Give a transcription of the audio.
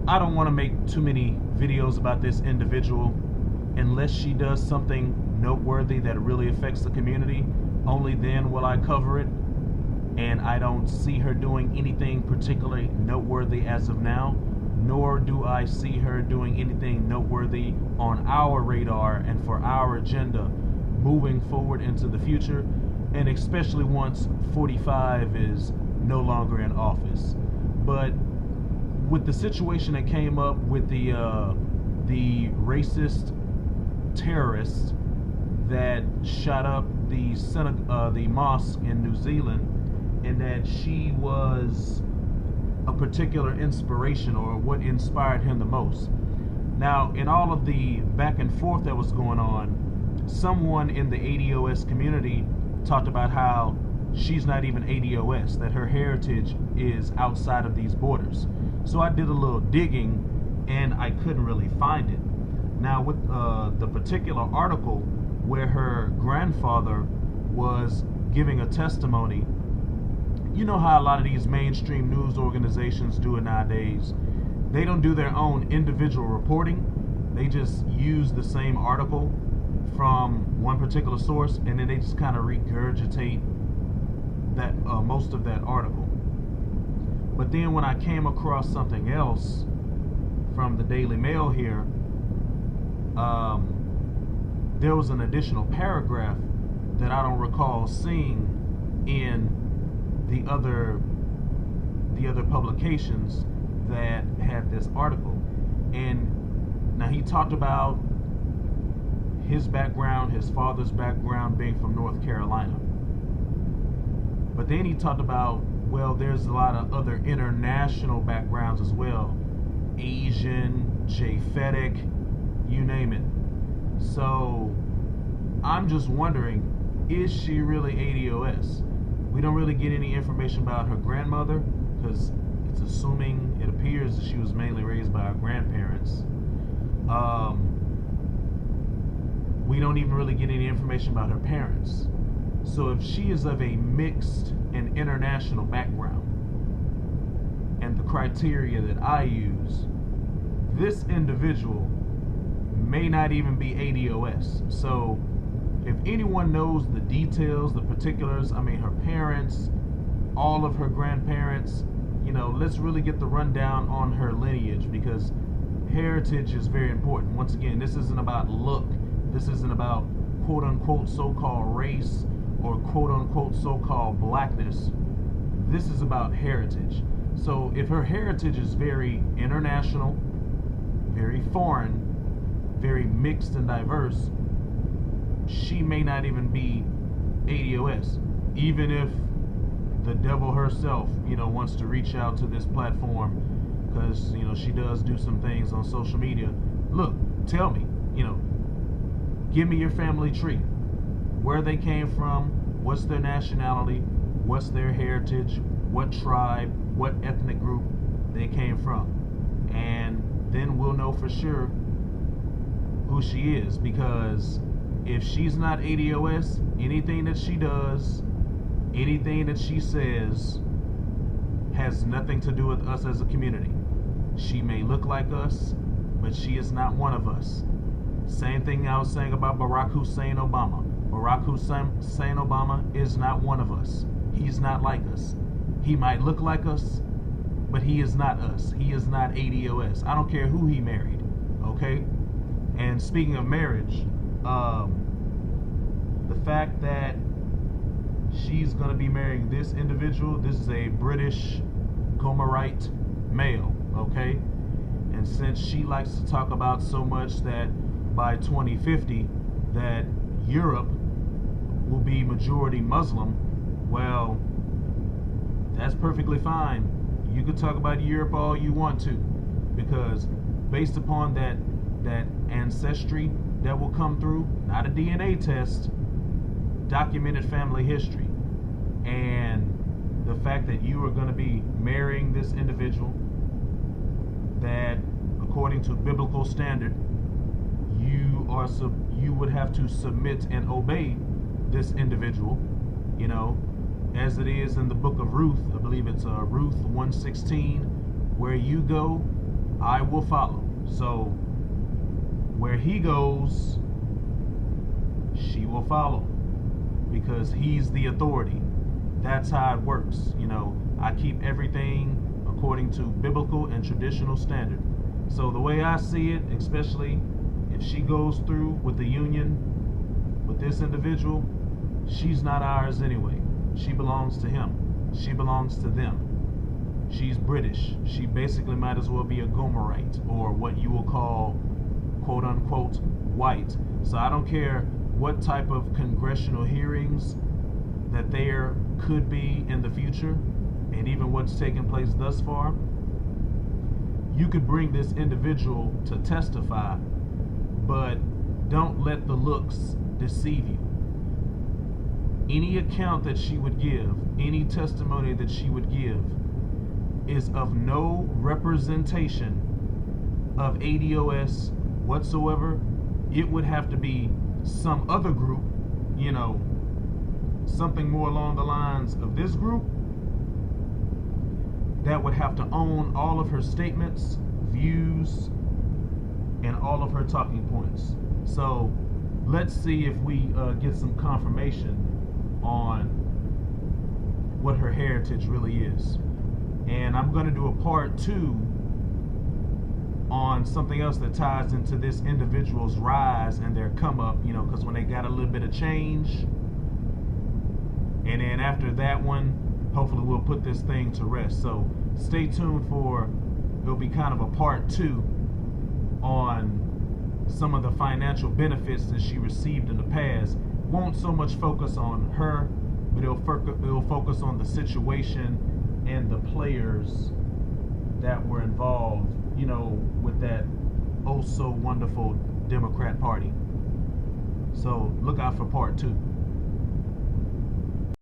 I don't want to make too many videos about this individual unless she does something noteworthy that really affects the community. Only then will I cover it, and I don't see her doing anything particularly noteworthy as of now, nor do I see her doing anything noteworthy on our radar and for our agenda moving forward into the future, and especially once 45 is no longer in office. But with the situation that came up with the racist terrorists that shot up the mosque in New Zealand, and that she was a particular inspiration, or what inspired him the most. Now, in all of the back and forth that was going on, someone in the ADOS community talked about how she's not even ADOS, that her heritage is outside of these borders. So I did a little digging, and I couldn't really find it. Now, with the particular article where her grandfather was giving a testimony, you know how a lot of these mainstream news organizations do it nowadays. They don't do their own individual reporting. They just use the same article from one particular source, and then they just kind of regurgitate that most of that article. But then when I came across something else from the Daily Mail here, there was an additional paragraph that I don't recall seeing in the other publications that had this article. And now he talked about his background, his father's background being from North Carolina. But then he talked about, well, there's a lot of other international backgrounds as well. Asian, Japhetic, you name it. So I'm just wondering, is she really ADOS? We don't really get any information about her grandmother, because it's assuming, it appears that she was mainly raised by her grandparents. We don't even really get any information about her parents. So if she is of a mixed and international background, and the criteria that I use, this individual may not even be ADOS. So if anyone knows the details, the particulars, I mean her parents, all of her grandparents, you know, let's really get the rundown on her lineage, because heritage is very important. Once again, this isn't about look. This isn't about quote-unquote so-called race or quote-unquote so-called blackness. This is about heritage. So if her heritage is very international, very foreign, very mixed and diverse, she may not even be ADOS. Even if the devil herself, you know, wants to reach out to this platform, because, you know, she does do some things on social media. Look, tell me, you know, give me your family tree. Where they came from, what's their nationality, what's their heritage, what tribe, what ethnic group they came from. And then we'll know for sure who she is, because if she's not ADOS, anything that she does, anything that she says has nothing to do with us as a community. She may look like us, but she is not one of us. Same thing I was saying about Barack Hussein Obama. Barack Hussein Obama is not one of us. He's not like us. He might look like us, but he is not us. He is not ADOS. I don't care who he married, okay? And speaking of marriage, the fact that she's going to be marrying this individual, this is a British Gomerite male, okay? And since she likes to talk about so much that by 2050 that Europe will be majority Muslim, well, that's perfectly fine. You could talk about Europe all you want to, because based upon that ancestry that will come through, not a DNA test, documented family history, and the fact that you are going to be marrying this individual that, according to biblical standard, you would have to submit and obey this individual, you know, as it is in the book of Ruth. I believe it's Ruth 1:16, where you go, I will follow. So where he goes, she will follow, because he's the authority. That's how it works. I keep everything according to biblical and traditional standard. So the way I see it, especially if she goes through with the union with this individual, she's not ours anyway. She belongs to him. She belongs to them. She's British. She basically might as well be a Gomerite, or what you will call, quote unquote, white. So I don't care what type of congressional hearings that there could be in the future, and even what's taken place thus far. You could bring this individual to testify, but don't let the looks deceive you. Any account that she would give, any testimony that she would give, is of no representation of ADOS whatsoever. It would have to be some other group, something more along the lines of this group, that would have to own all of her statements, views, and all of her talking points. So let's see if we get some confirmation on what her heritage really is. And I'm going to do a part 2 on something else that ties into this individual's rise and their come up, because when they got a little bit of change. And then after that one, hopefully we'll put this thing to rest. So stay tuned for, it'll be kind of a part 2 on some of the financial benefits that she received in the past. Won't so much focus on her, but it'll focus on the situation and the players that were involved, with that oh so wonderful Democrat Party. So look out for part 2.